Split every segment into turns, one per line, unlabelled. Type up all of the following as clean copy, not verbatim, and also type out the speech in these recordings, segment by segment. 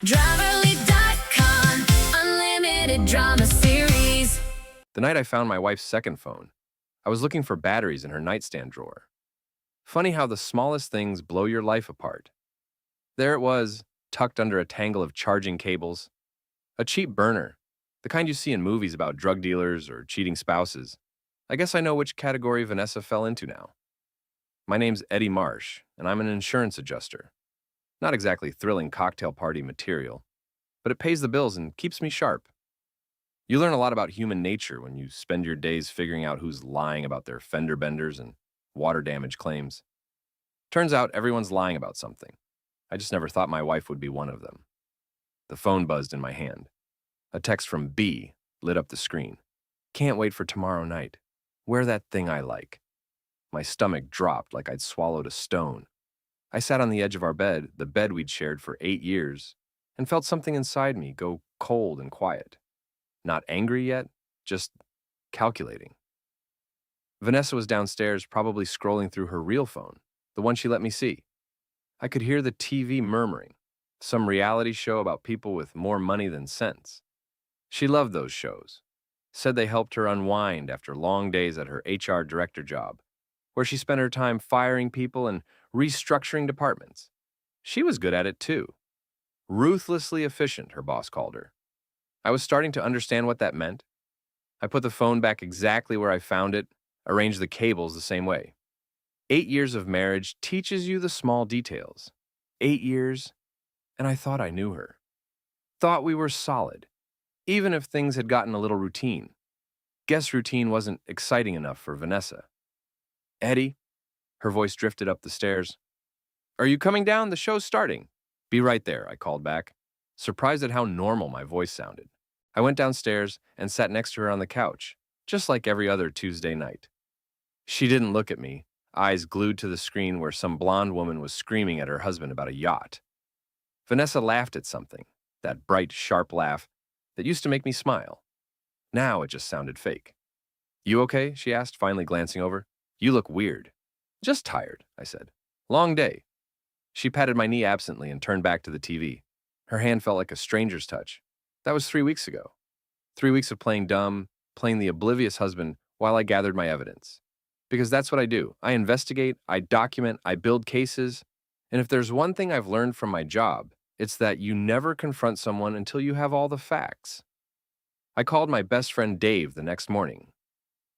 Driverly.com, unlimited drama series.
The night I found my wife's second phone, I was looking for batteries in her nightstand drawer. Funny how the smallest things blow your life apart. There it was, tucked under a tangle of charging cables. A cheap burner, the kind you see in movies about drug dealers or cheating spouses. I guess I know which category Vanessa fell into now. My name's Eddie Marsh, and I'm an insurance adjuster. Not exactly thrilling cocktail party material, but it pays the bills and keeps me sharp. You learn a lot about human nature when you spend your days figuring out who's lying about their fender benders and water damage claims. Turns out everyone's lying about something. I just never thought my wife would be one of them. The phone buzzed in my hand. A text from B lit up the screen. Can't wait for tomorrow night. Wear that thing I like. My stomach dropped like I'd swallowed a stone. I sat on the edge of our bed, the bed we'd shared for 8 years, and felt something inside me go cold and quiet. Not angry yet, just calculating. Vanessa was downstairs, probably scrolling through her real phone, the one she let me see. I could hear the TV murmuring, some reality show about people with more money than sense. She loved those shows, said they helped her unwind after long days at her HR director job, where she spent her time firing people and restructuring departments. She was good at it too. Ruthlessly efficient, her boss called her. I was starting to understand what that meant. I put the phone back exactly where I found it, arranged the cables the same way. 8 years of marriage teaches you the small details. 8 years, and I thought I knew her. Thought we were solid, even if things had gotten a little routine. Guess routine wasn't exciting enough for Vanessa. Eddie, her voice drifted up the stairs. Are you coming down? The show's starting. Be right there, I called back, surprised at how normal my voice sounded. I went downstairs and sat next to her on the couch, just like every other Tuesday night. She didn't look at me, eyes glued to the screen where some blonde woman was screaming at her husband about a yacht. Vanessa laughed at something, that bright, sharp laugh that used to make me smile. Now it just sounded fake. You okay? She asked, finally glancing over. You look weird. Just tired, I said. Long day. She patted my knee absently and turned back to the TV. Her hand felt like a stranger's touch. That was 3 weeks ago. 3 weeks of playing dumb, playing the oblivious husband while I gathered my evidence. Because that's what I do. I investigate, I document, I build cases. And if there's one thing I've learned from my job, it's that you never confront someone until you have all the facts. I called my best friend Dave the next morning.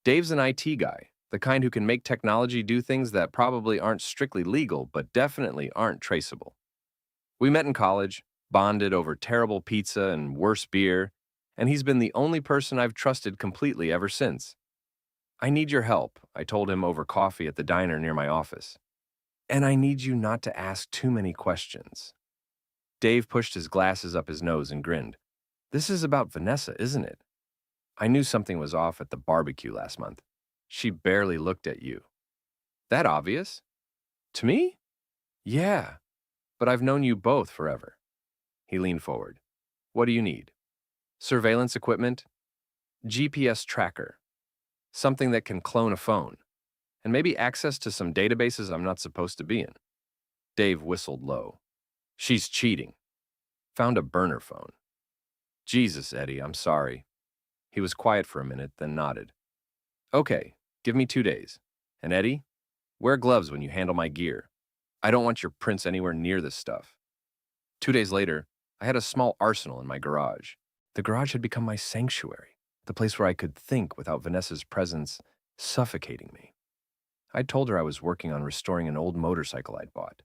Dave's an IT guy, the kind who can make technology do things that probably aren't strictly legal, but definitely aren't traceable. We met in college, bonded over terrible pizza and worse beer, and he's been the only person I've trusted completely ever since. I need your help, I told him over coffee at the diner near my office. And I need you not to ask too many questions. Dave pushed his glasses up his nose and grinned. This is about Vanessa, isn't it? I knew something was off at the barbecue last month. She barely looked at you. That obvious? To me? Yeah, but I've known you both forever. He leaned forward. What do you need? Surveillance equipment? GPS tracker. Something that can clone a phone. And maybe access to some databases I'm not supposed to be in. Dave whistled low. She's cheating. Found a burner phone. Jesus, Eddie, I'm sorry. He was quiet for a minute, then nodded. Okay, give me 2 days. And Eddie, wear gloves when you handle my gear. I don't want your prints anywhere near this stuff. 2 days later, I had a small arsenal in my garage. The garage had become my sanctuary, the place where I could think without Vanessa's presence suffocating me. I told her I was working on restoring an old motorcycle I'd bought.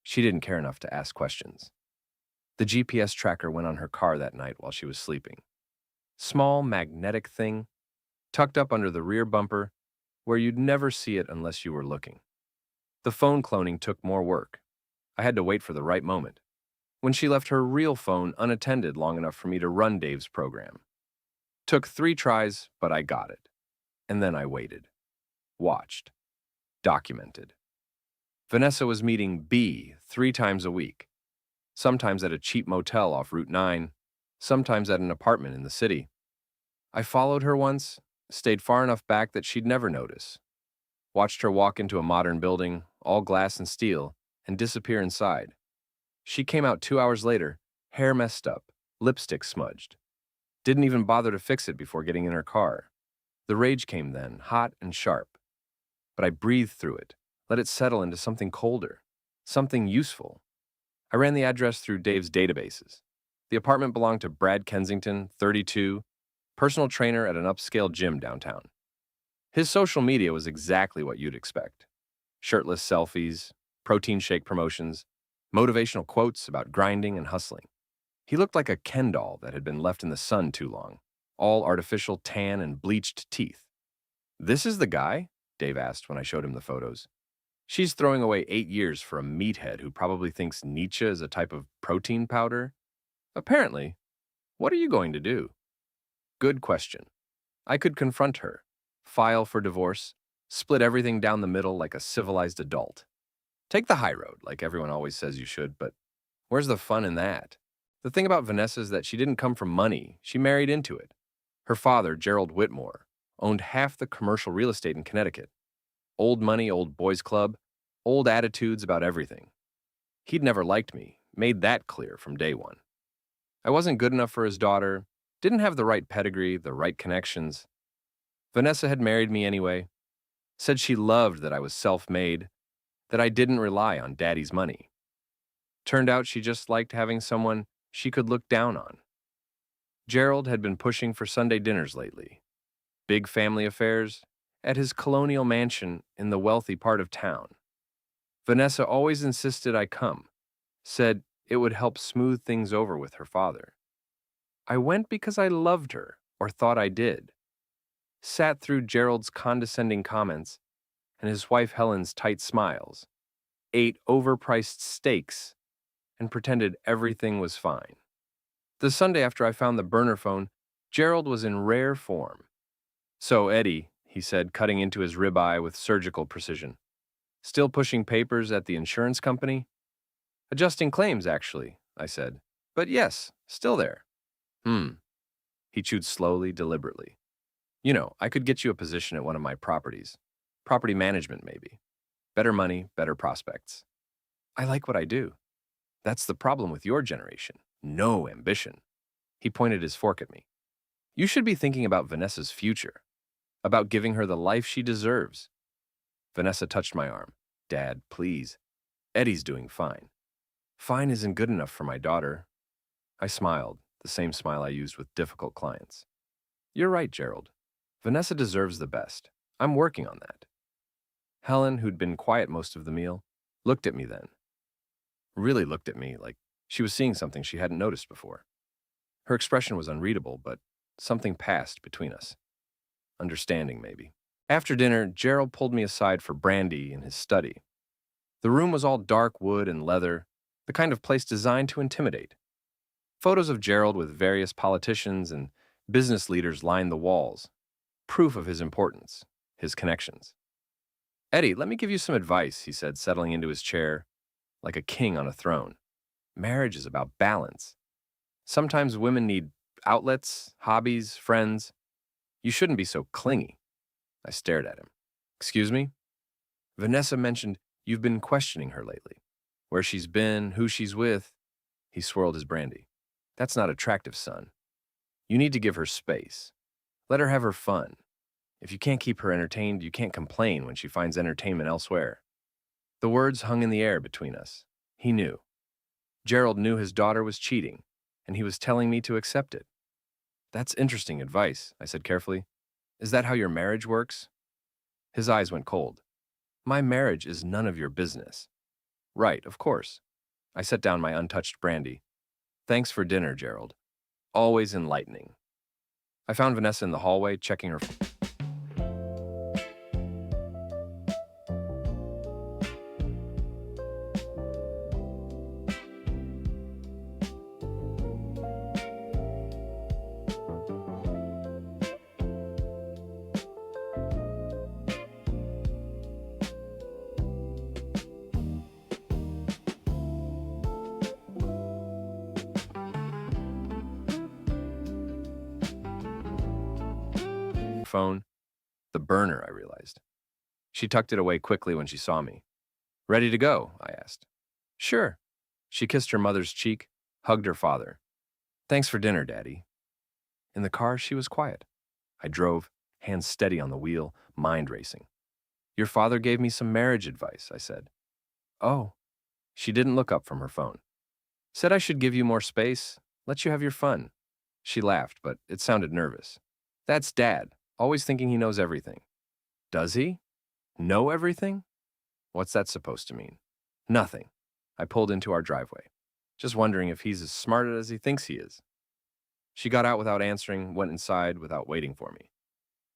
She didn't care enough to ask questions. The GPS tracker went on her car that night while she was sleeping. Small magnetic thing, tucked up under the rear bumper, where you'd never see it unless you were looking. The phone cloning took more work. I had to wait for the right moment, when she left her real phone unattended long enough for me to run Dave's program. Took 3 tries, but I got it. And then I waited. Watched. Documented. Vanessa was meeting B 3 times a week. Sometimes at a cheap motel off Route 9, sometimes at an apartment in the city. I followed her once, stayed far enough back that she'd never notice. Watched her walk into a modern building, all glass and steel, and disappear inside. She came out 2 hours later, Hair messed up, lipstick smudged. Didn't even bother to fix it before getting in her car. The rage came then, hot and sharp. But I breathed through it, let it settle into something colder, something useful. I ran the address through Dave's databases. The apartment belonged to Brad Kensington, 32, personal trainer at an upscale gym downtown. His social media was exactly what you'd expect. Shirtless selfies, protein shake promotions, motivational quotes about grinding and hustling. He looked like a Ken doll that had been left in the sun too long, all artificial tan and bleached teeth. "This is the guy?" Dave asked when I showed him the photos. "She's throwing away 8 years for a meathead who probably thinks Nietzsche is a type of protein powder." "Apparently. What are you going to do?" Good question. I could confront her, file for divorce, split everything down the middle like a civilized adult. Take the high road, like everyone always says you should, but where's the fun in that? The thing about Vanessa is that she didn't come from money, she married into it. Her father, Gerald Whitmore, owned half the commercial real estate in Connecticut. Old money, old boys club, old attitudes about everything. He'd never liked me, made that clear from day one. I wasn't good enough for his daughter, didn't have the right pedigree, the right connections. Vanessa had married me anyway, said she loved that I was self-made, that I didn't rely on daddy's money. Turned out she just liked having someone she could look down on. Gerald had been pushing for Sunday dinners lately. Big family affairs at his colonial mansion in the wealthy part of town. Vanessa always insisted I come, said it would help smooth things over with her father. I went because I loved her, or thought I did. Sat through Gerald's condescending comments and his wife Helen's tight smiles, ate overpriced steaks, and pretended everything was fine. The Sunday after I found the burner phone, Gerald was in rare form. "So, Eddie," he said, cutting into his ribeye with surgical precision, "still pushing papers at the insurance company?" "Adjusting claims, actually," I said. "But yes, still there." He chewed slowly, deliberately. "You know, I could get you a position at one of my properties. Property management, maybe. Better money, better prospects. I like what I do. That's the problem with your generation. No ambition." He pointed his fork at me. "You should be thinking about Vanessa's future, about giving her the life she deserves." Vanessa touched my arm. "Dad, please. Eddie's doing fine." "Fine isn't good enough for my daughter." I smiled, the same smile I used with difficult clients. "You're right, Gerald. Vanessa deserves the best. I'm working on that." Helen, who'd been quiet most of the meal, looked at me then. Really looked at me like she was seeing something she hadn't noticed before. Her expression was unreadable, but something passed between us. Understanding, maybe. After dinner, Gerald pulled me aside for brandy in his study. The room was all dark wood and leather, the kind of place designed to intimidate. Photos of Gerald with various politicians and business leaders lined the walls, proof of his importance, his connections. "Eddie, let me give you some advice," he said, settling into his chair like a king on a throne. "Marriage is about balance. Sometimes women need outlets, hobbies, friends. You shouldn't be so clingy." I stared at him. "Excuse me?" "Vanessa mentioned you've been questioning her lately. Where she's been, who she's with." He swirled his brandy. "That's not attractive, son. You need to give her space. Let her have her fun. If you can't keep her entertained, you can't complain when she finds entertainment elsewhere." The words hung in the air between us. He knew. Gerald knew his daughter was cheating, and he was telling me to accept it. "That's interesting advice," I said carefully. "Is that how your marriage works?" His eyes went cold. "My marriage is none of your business." "Right, of course." I set down my untouched brandy. "Thanks for dinner, Gerald. Always enlightening." I found Vanessa in the hallway, checking her phone. The burner, I realized. She tucked it away quickly when she saw me. "Ready to go?" I asked. "Sure." She kissed her mother's cheek, hugged her father. Thanks for dinner, Daddy. In the car, she was quiet. I drove, hands steady on the wheel, mind racing. Your father gave me some marriage advice, I said. Oh. She didn't look up from her phone. Said I should give you more space, let you have your fun. She laughed, but it sounded nervous. That's Dad, always thinking he knows everything. Does he? Know everything? What's that supposed to mean? Nothing. I pulled into our driveway, just wondering if he's as smart as he thinks he is. She got out without answering, went inside without waiting for me.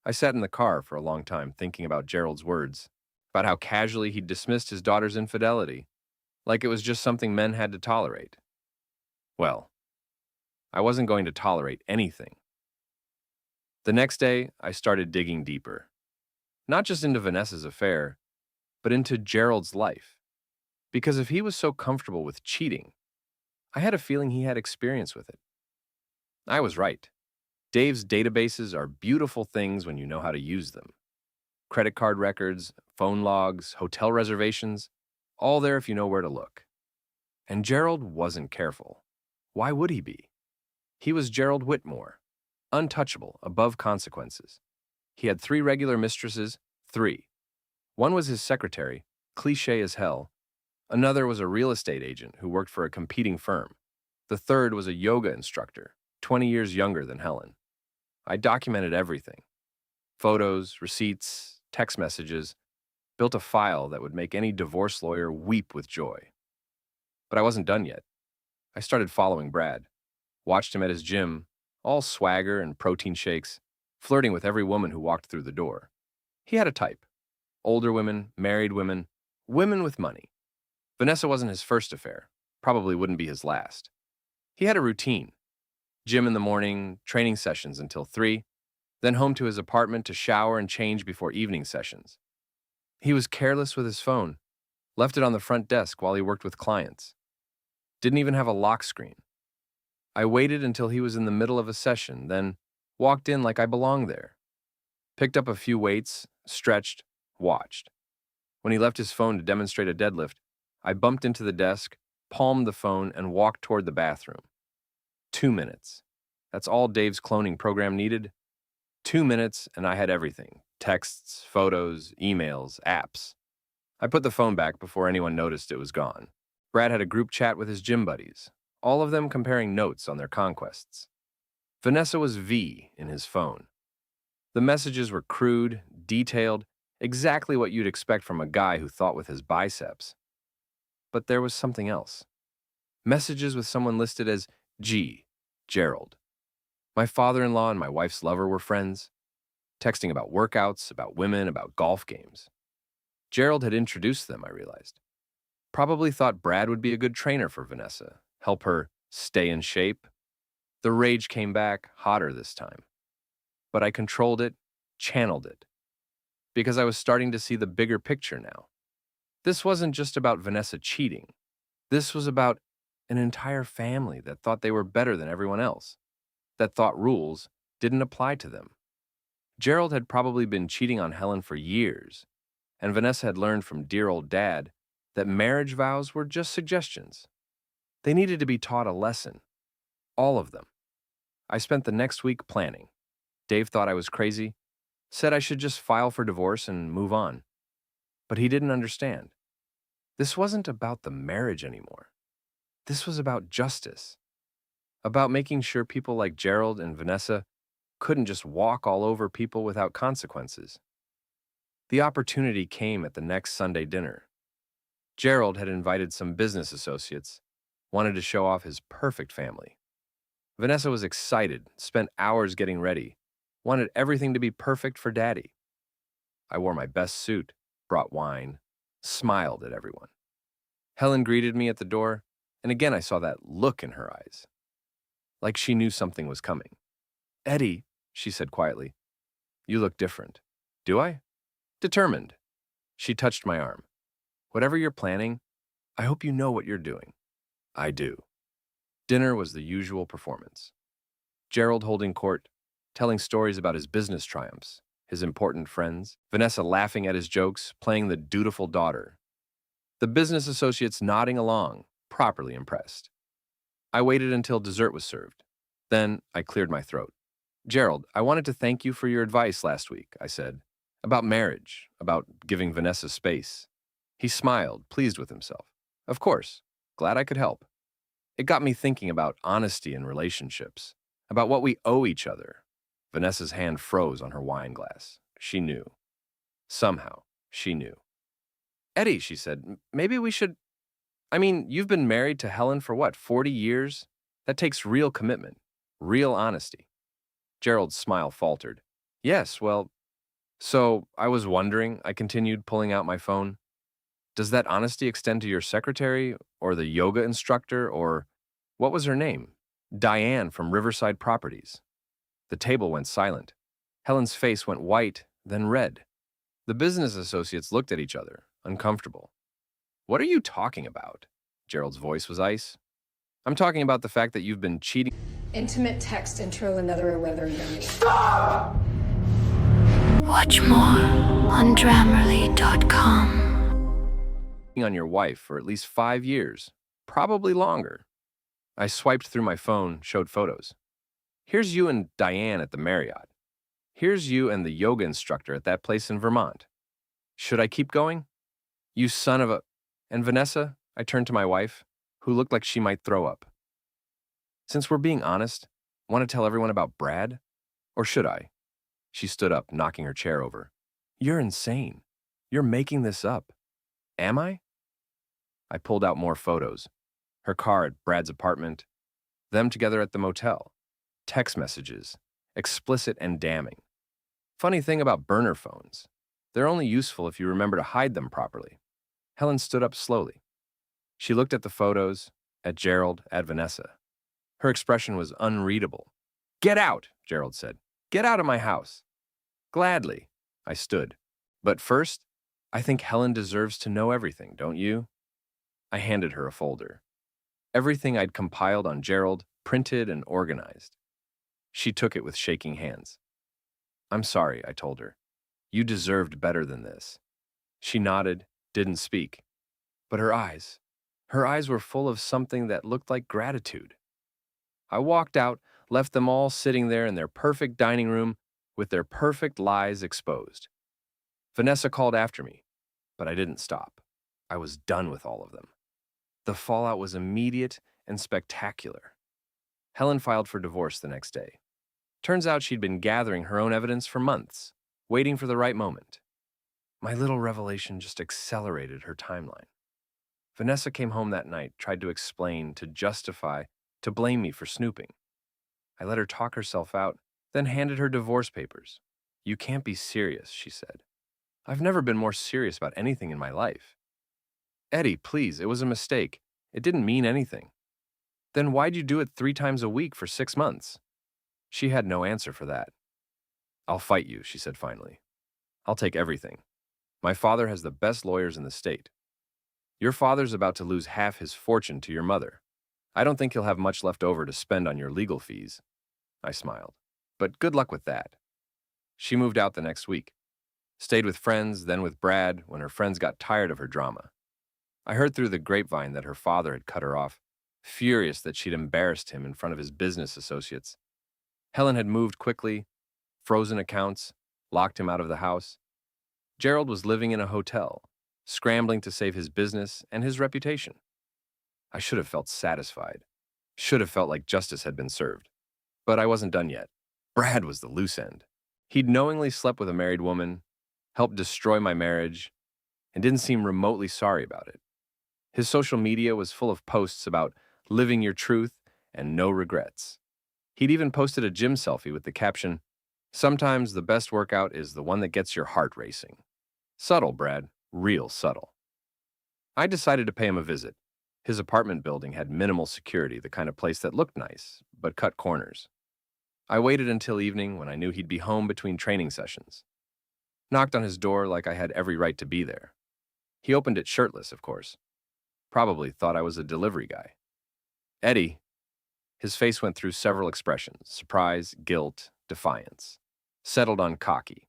I sat in the car for a long time thinking about Gerald's words, about how casually he'd dismissed his daughter's infidelity, like it was just something men had to tolerate. Well, I wasn't going to tolerate anything. The next day, I started digging deeper. Not just into Vanessa's affair, but into Gerald's life. Because if he was so comfortable with cheating, I had a feeling he had experience with it. I was right. Dave's databases are beautiful things when you know how to use them. Credit card records, phone logs, hotel reservations, all there if you know where to look. And Gerald wasn't careful. Why would he be? He was Gerald Whitmore, untouchable, above consequences. He had 3 regular mistresses, 3. One was his secretary, cliché as hell. Another was a real estate agent who worked for a competing firm. The third was a yoga instructor, 20 years younger than Helen. I documented everything. Photos, receipts, text messages, built a file that would make any divorce lawyer weep with joy. But I wasn't done yet. I started following Brad, watched him at his gym, all swagger and protein shakes, flirting with every woman who walked through the door. He had a type. Older women, married women, women with money. Vanessa wasn't his first affair, probably wouldn't be his last. He had a routine. Gym in the morning, training sessions until 3, then home to his apartment to shower and change before evening sessions. He was careless with his phone, left it on the front desk while he worked with clients. Didn't even have a lock screen. I waited until he was in the middle of a session, then walked in like I belonged there. Picked up a few weights, stretched, watched. When he left his phone to demonstrate a deadlift, I bumped into the desk, palmed the phone, and walked toward the bathroom. 2 minutes. That's all Dave's cloning program needed. 2 minutes, and I had everything. Texts, photos, emails, apps. I put the phone back before anyone noticed it was gone. Brad had a group chat with his gym buddies, all of them comparing notes on their conquests. Vanessa was V in his phone. The messages were crude, detailed, exactly what you'd expect from a guy who thought with his biceps. But there was something else. Messages with someone listed as G, Gerald. My father-in-law and my wife's lover were friends, texting about workouts, about women, about golf games. Gerald had introduced them, I realized. Probably thought Brad would be a good trainer for Vanessa, help her stay in shape. The rage came back, hotter this time. But I controlled it, channeled it, because I was starting to see the bigger picture now. This wasn't just about Vanessa cheating. This was about an entire family that thought they were better than everyone else, that thought rules didn't apply to them. Gerald had probably been cheating on Helen for years, and Vanessa had learned from dear old Dad that marriage vows were just suggestions. They needed to be taught a lesson. All of them. I spent the next week planning. Dave thought I was crazy, said I should just file for divorce and move on. But he didn't understand. This wasn't about the marriage anymore. This was about justice. About making sure people like Gerald and Vanessa couldn't just walk all over people without consequences. The opportunity came at the next Sunday dinner. Gerald had invited some business associates, wanted to show off his perfect family. Vanessa was excited, spent hours getting ready, wanted everything to be perfect for Daddy. I wore my best suit, brought wine, smiled at everyone. Helen greeted me at the door, and again I saw that look in her eyes, like she knew something was coming. Eddie, she said quietly, you look different. Do I? Determined. She touched my arm. Whatever you're planning, I hope you know what you're doing. I do. Dinner was the usual performance. Gerald holding court, telling stories about his business triumphs, his important friends, Vanessa laughing at his jokes, playing the dutiful daughter. The business associates nodding along, properly impressed. I waited until dessert was served. Then I cleared my throat. Gerald, I wanted to thank you for your advice last week, I said, about marriage, about giving Vanessa space. He smiled, pleased with himself. Of course, glad I could help. It got me thinking about honesty in relationships, about what we owe each other. Vanessa's hand froze on her wine glass. She knew. Somehow, she knew. Eddie, she said, maybe we should. You've been married to Helen for what, 40 years? That takes real commitment, real honesty. Gerald's smile faltered. Yes, well, so I was wondering, I continued, pulling out my phone. Does that honesty extend to your secretary, or the yoga instructor, or what was her name? Diane from Riverside Properties. The table went silent. Helen's face went white, then red. The business associates looked at each other, uncomfortable. What are you talking about? Gerald's voice was ice. I'm talking about the fact that you've been cheating
Intimate text intro another weather yummy.
Watch more on Grammarly.com.
on your wife for at least 5 years, probably longer. I swiped through my phone, showed photos. Here's you and Diane at the Marriott. Here's you and the yoga instructor at that place in Vermont. Should I keep going? You son of a... And Vanessa, I turned to my wife, who looked like she might throw up. Since we're being honest, want to tell everyone about Brad? Or should I? She stood up, knocking her chair over. You're insane. You're making this up. Am I? I pulled out more photos. Her car at Brad's apartment, them together at the motel, text messages, explicit and damning. Funny thing about burner phones, they're only useful if you remember to hide them properly. Helen stood up slowly. She looked at the photos, at Gerald, at Vanessa. Her expression was unreadable. Get out, Gerald said. Get out of my house. Gladly, I stood. But first, I think Helen deserves to know everything, don't you? I handed her a folder. Everything I'd compiled on Gerald, printed and organized. She took it with shaking hands. I'm sorry, I told her. You deserved better than this. She nodded, didn't speak. But her eyes were full of something that looked like gratitude. I walked out, left them all sitting there in their perfect dining room with their perfect lies exposed. Vanessa called after me, but I didn't stop. I was done with all of them. The fallout was immediate and spectacular. Helen filed for divorce the next day. Turns out she'd been gathering her own evidence for months, waiting for the right moment. My little revelation just accelerated her timeline. Vanessa came home that night, tried to explain, to justify, to blame me for snooping. I let her talk herself out, then handed her divorce papers. You can't be serious, she said. I've never been more serious about anything in my life. Eddie, please, it was a mistake. It didn't mean anything. Then why'd you do it 3 times a week for 6 months? She had no answer for that. I'll fight you, she said finally. I'll take everything. My father has the best lawyers in the state. Your father's about to lose half his fortune to your mother. I don't think he'll have much left over to spend on your legal fees. I smiled. But good luck with that. She moved out the next week. Stayed with friends, then with Brad when her friends got tired of her drama. I heard through the grapevine that her father had cut her off, furious that she'd embarrassed him in front of his business associates. Helen had moved quickly, frozen accounts, locked him out of the house. Gerald was living in a hotel, scrambling to save his business and his reputation. I should have felt satisfied, should have felt like justice had been served. But I wasn't done yet. Brad was the loose end. He'd knowingly slept with a married woman, helped destroy my marriage, and didn't seem remotely sorry about it. His social media was full of posts about living your truth and no regrets. He'd even posted a gym selfie with the caption, "Sometimes the best workout is the one that gets your heart racing." Subtle, Brad, real subtle. I decided to pay him a visit. His apartment building had minimal security, the kind of place that looked nice, but cut corners. I waited until evening when I knew he'd be home between training sessions. Knocked on his door like I had every right to be there. He opened it shirtless, of course. Probably thought I was a delivery guy. Eddie. His face went through several expressions: surprise, guilt, defiance. Settled on cocky.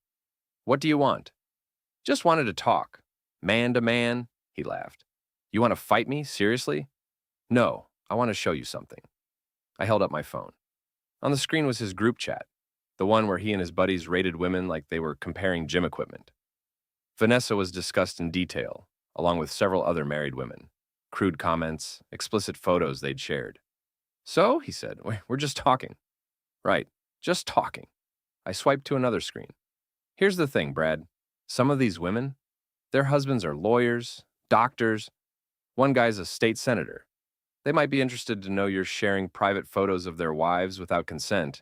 What do you want? Just wanted to talk. Man to man, he laughed. You want to fight me? Seriously? No, I want to show you something. I held up my phone. On the screen was his group chat, the one where he and his buddies rated women like they were comparing gym equipment. Vanessa was discussed in detail, along with several other married women. Crude comments, explicit photos they'd shared. So, he said, we're just talking. Right, just talking. I swiped to another screen. Here's the thing, Brad. Some of these women, their husbands are lawyers, doctors. One guy's a state senator. They might be interested to know you're sharing private photos of their wives without consent.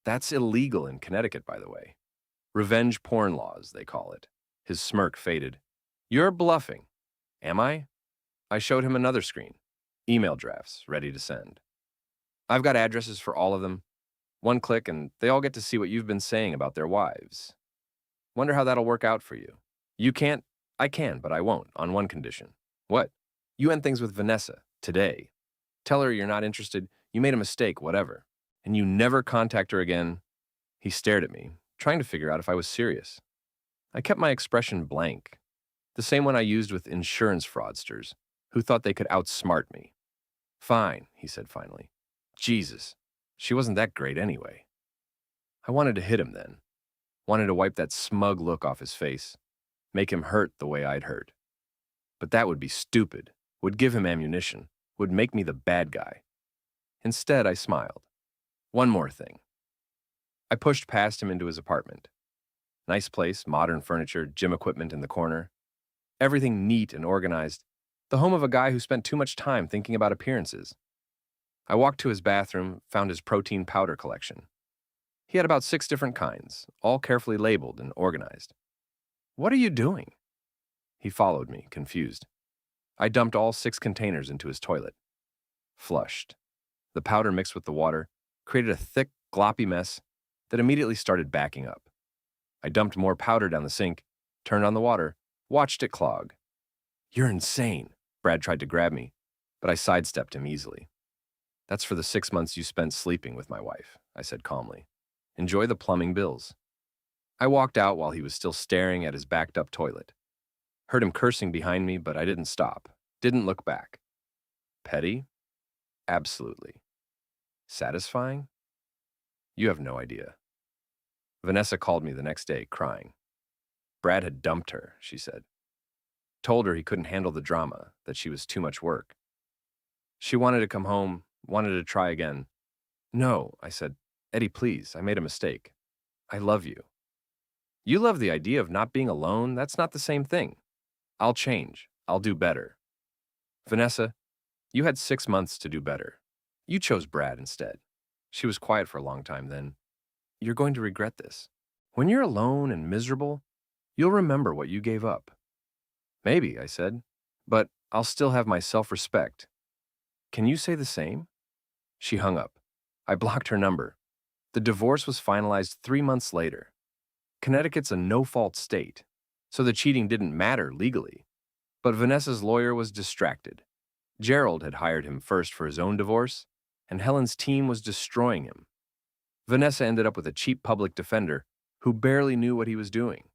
That's illegal in Connecticut, by the way. Revenge porn laws, they call it. His smirk faded. You're bluffing. Am I? I showed him another screen. Email drafts, ready to send. I've got addresses for all of them. One click and they all get to see what you've been saying about their wives. Wonder how that'll work out for you. You can't? I can, but I won't, on one condition. What? You end things with Vanessa, today. Tell her you're not interested, you made a mistake, whatever. And you never contact her again. He stared at me, trying to figure out if I was serious. I kept my expression blank, the same one I used with insurance fraudsters, who thought they could outsmart me. Fine, he said finally. Jesus, she wasn't that great anyway. I wanted to hit him then. Wanted to wipe that smug look off his face, make him hurt the way I'd hurt. But that would be stupid, would give him ammunition, would make me the bad guy. Instead, I smiled. One more thing. I pushed past him into his apartment. Nice place, modern furniture, gym equipment in the corner. Everything neat and organized. The home of a guy who spent too much time thinking about appearances. I walked to his bathroom, found his protein powder collection. He had about 6 different kinds, all carefully labeled and organized. What are you doing? He followed me, confused. I dumped all 6 containers into his toilet. Flushed. The powder mixed with the water created a thick, gloppy mess that immediately started backing up. I dumped more powder down the sink, turned on the water, watched it clog. You're insane. Brad tried to grab me, but I sidestepped him easily. That's for the 6 months you spent sleeping with my wife, I said calmly. Enjoy the plumbing bills. I walked out while he was still staring at his backed-up toilet. Heard him cursing behind me, but I didn't stop. Didn't look back. Petty? Absolutely. Satisfying? You have no idea. Vanessa called me the next day, crying. Brad had dumped her, she said. Told her he couldn't handle the drama, that she was too much work. She wanted to come home, wanted to try again. No, I said, Eddie, please, I made a mistake. I love you. You love the idea of not being alone? That's not the same thing. I'll change. I'll do better. Vanessa, you had 6 months to do better. You chose Brad instead. She was quiet for a long time then. You're going to regret this. When you're alone and miserable, you'll remember what you gave up. Maybe, I said, but I'll still have my self-respect. Can you say the same? She hung up. I blocked her number. The divorce was finalized 3 months later. Connecticut's a no-fault state, so the cheating didn't matter legally. But Vanessa's lawyer was distracted. Gerald had hired him first for his own divorce, and Helen's team was destroying him. Vanessa ended up with a cheap public defender who barely knew what he was doing.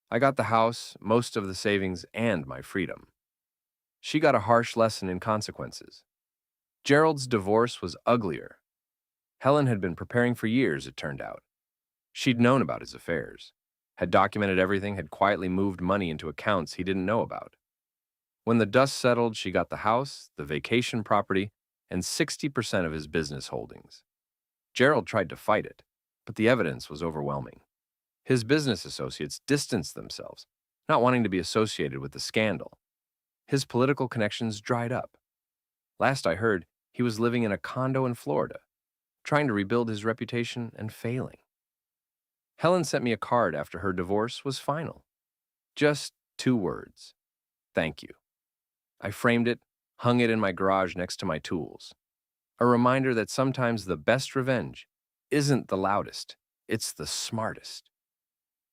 I got the house, most of the savings, and my freedom. She got a harsh lesson in consequences. Gerald's divorce was uglier. Helen had been preparing for years, it turned out. She'd known about his affairs, had documented everything, had quietly moved money into accounts he didn't know about. When the dust settled, she got the house, the vacation property, and 60% of his business holdings. Gerald tried to fight it, but the evidence was overwhelming. His business associates distanced themselves, not wanting to be associated with the scandal. His political connections dried up. Last I heard, he was living in a condo in Florida, trying to rebuild his reputation and failing. Helen sent me a card after her divorce was final. Just 2 words. Thank you. I framed it, hung it in my garage next to my tools. A reminder that sometimes the best revenge isn't the loudest, it's the smartest.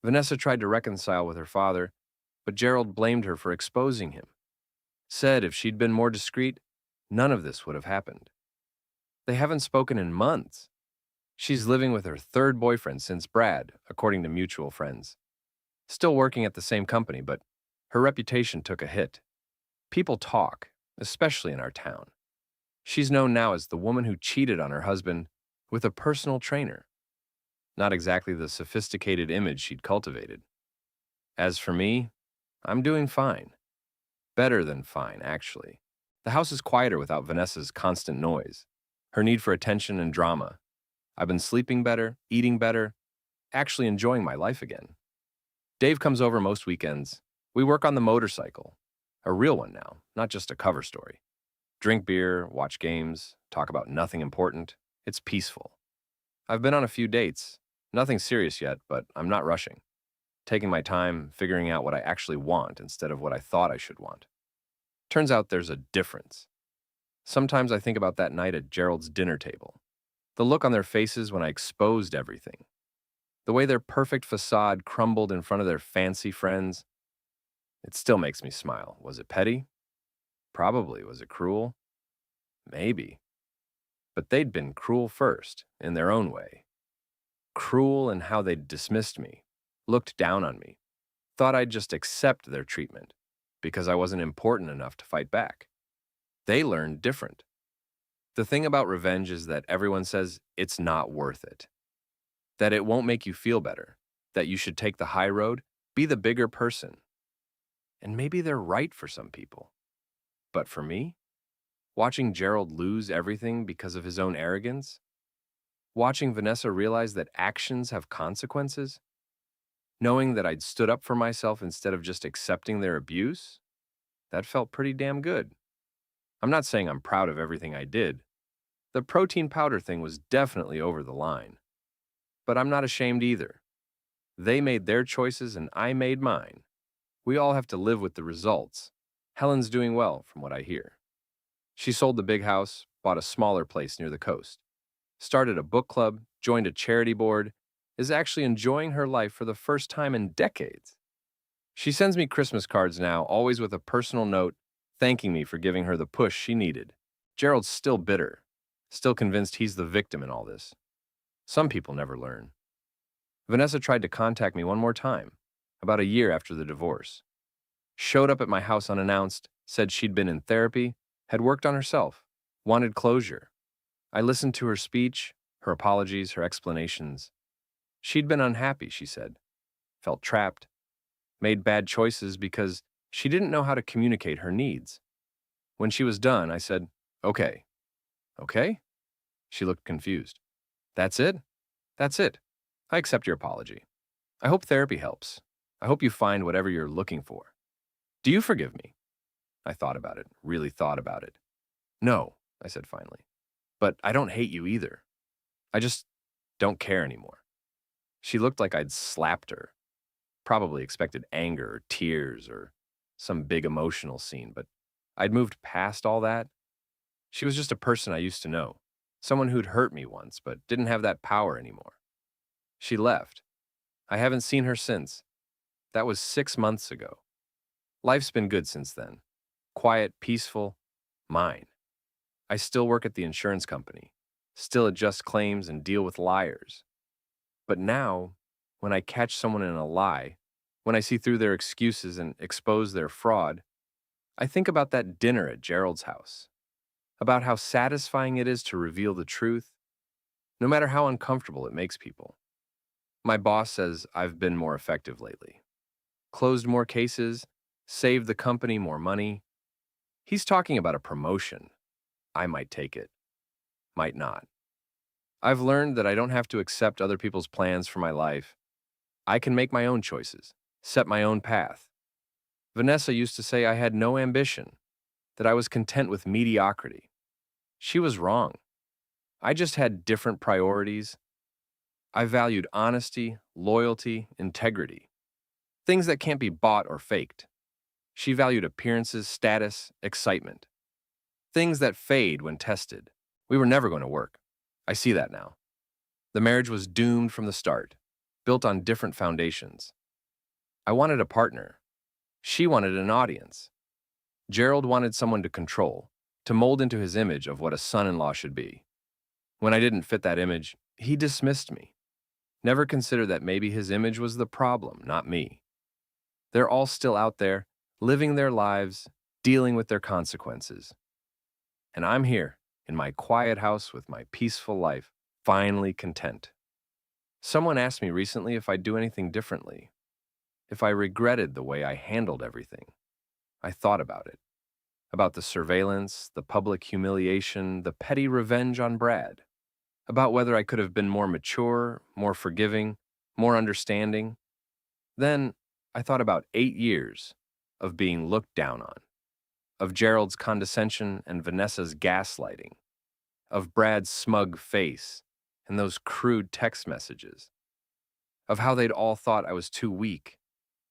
Vanessa tried to reconcile with her father, but Gerald blamed her for exposing him. Said if she'd been more discreet, none of this would have happened. They haven't spoken in months. She's living with her 3rd boyfriend since Brad, according to mutual friends. Still working at the same company, but her reputation took a hit. People talk, especially in our town. She's known now as the woman who cheated on her husband with a personal trainer. Not exactly the sophisticated image she'd cultivated. As for me, I'm doing fine. Better than fine, actually. The house is quieter without Vanessa's constant noise, her need for attention and drama. I've been sleeping better, eating better, actually enjoying my life again. Dave comes over most weekends. We work on the motorcycle. A real one now, not just a cover story. Drink beer, watch games, talk about nothing important. It's peaceful. I've been on a few dates. Nothing serious yet, but I'm not rushing. Taking my time, figuring out what I actually want instead of what I thought I should want. Turns out there's a difference. Sometimes I think about that night at Gerald's dinner table. The look on their faces when I exposed everything. The way their perfect facade crumbled in front of their fancy friends. It still makes me smile. Was it petty? Probably. Was it cruel? Maybe. But they'd been cruel first, in their own way. Cruel in how they'd dismissed me, looked down on me, thought I'd just accept their treatment because I wasn't important enough to fight back. They learned different. The thing about revenge is that everyone says it's not worth it, that it won't make you feel better, that you should take the high road, be the bigger person. And maybe they're right for some people. But for me, watching Gerald lose everything because of his own arrogance, watching Vanessa realize that actions have consequences, knowing that I'd stood up for myself instead of just accepting their abuse, that felt pretty damn good. I'm not saying I'm proud of everything I did. The protein powder thing was definitely over the line. But I'm not ashamed either. They made their choices and I made mine. We all have to live with the results. Helen's doing well, from what I hear. She sold the big house, bought a smaller place near the coast, started a book club, joined a charity board, is actually enjoying her life for the first time in decades. She sends me Christmas cards now, always with a personal note, thanking me for giving her the push she needed. Gerald's still bitter, still convinced he's the victim in all this. Some people never learn. Vanessa tried to contact me one more time, about a year after the divorce. Showed up at my house unannounced, said she'd been in therapy, had worked on herself, wanted closure. I listened to her speech, her apologies, her explanations. She'd been unhappy, she said, felt trapped, made bad choices because she didn't know how to communicate her needs. When she was done, I said, "Okay." "Okay?" She looked confused. "That's it? That's it. I accept your apology. I hope therapy helps. I hope you find whatever you're looking for. Do you forgive me?" I thought about it, really thought about it. "No," I said finally. "But I don't hate you either. I just don't care anymore." She looked like I'd slapped her. Probably expected anger or tears or some big emotional scene, but I'd moved past all that. She was just a person I used to know, someone who'd hurt me once but didn't have that power anymore. She left. I haven't seen her since. That was 6 months ago. Life's been good since then. Quiet, peaceful, mine. I still work at the insurance company, still adjust claims and deal with liars. But now, when I catch someone in a lie, when I see through their excuses and expose their fraud, I think about that dinner at Gerald's house, about how satisfying it is to reveal the truth, no matter how uncomfortable it makes people. My boss says I've been more effective lately. Closed more cases, saved the company more money. He's talking about a promotion. I might take it, might not. I've learned that I don't have to accept other people's plans for my life. I can make my own choices, set my own path. Vanessa used to say I had no ambition, that I was content with mediocrity. She was wrong. I just had different priorities. I valued honesty, loyalty, integrity, things that can't be bought or faked. She valued appearances, status, excitement, things that fade when tested. We were never going to work. I see that now. The marriage was doomed from the start, built on different foundations. I wanted a partner. She wanted an audience. Gerald wanted someone to control, to mold into his image of what a son-in-law should be. When I didn't fit that image, he dismissed me. Never considered that maybe his image was the problem, not me. They're all still out there, living their lives, dealing with their consequences. And I'm here, in my quiet house with my peaceful life, finally content. Someone asked me recently if I'd do anything differently, if I regretted the way I handled everything. I thought about the surveillance, the public humiliation, the petty revenge on Brad, about whether I could have been more mature, more forgiving, more understanding. Then I thought about 8 years of being looked down on, of Gerald's condescension and Vanessa's gaslighting, of Brad's smug face and those crude text messages, of how they'd all thought I was too weak,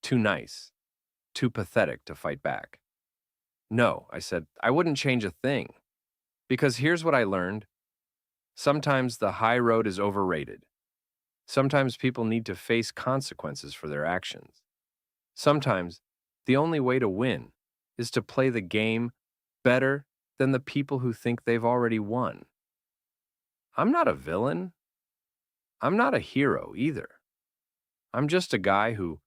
too nice, too pathetic to fight back. No, I said, I wouldn't change a thing. Because here's what I learned. Sometimes the high road is overrated. Sometimes people need to face consequences for their actions. Sometimes the only way to win is to play the game better than the people who think they've already won. I'm not a villain. I'm not a hero either. I'm just a guy who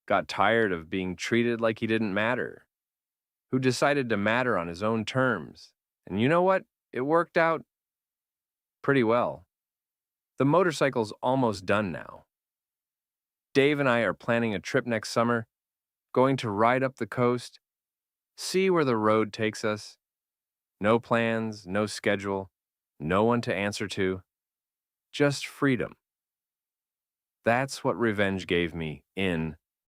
got tired of being treated like he didn't matter, who decided to matter on his own terms. And you know what? It worked out pretty well. The motorcycle's almost done now. Dave and I are planning a trip next summer, going to ride up the coast, see where the road takes us. No plans, no schedule, no one to answer to, just freedom. That's what revenge gave me in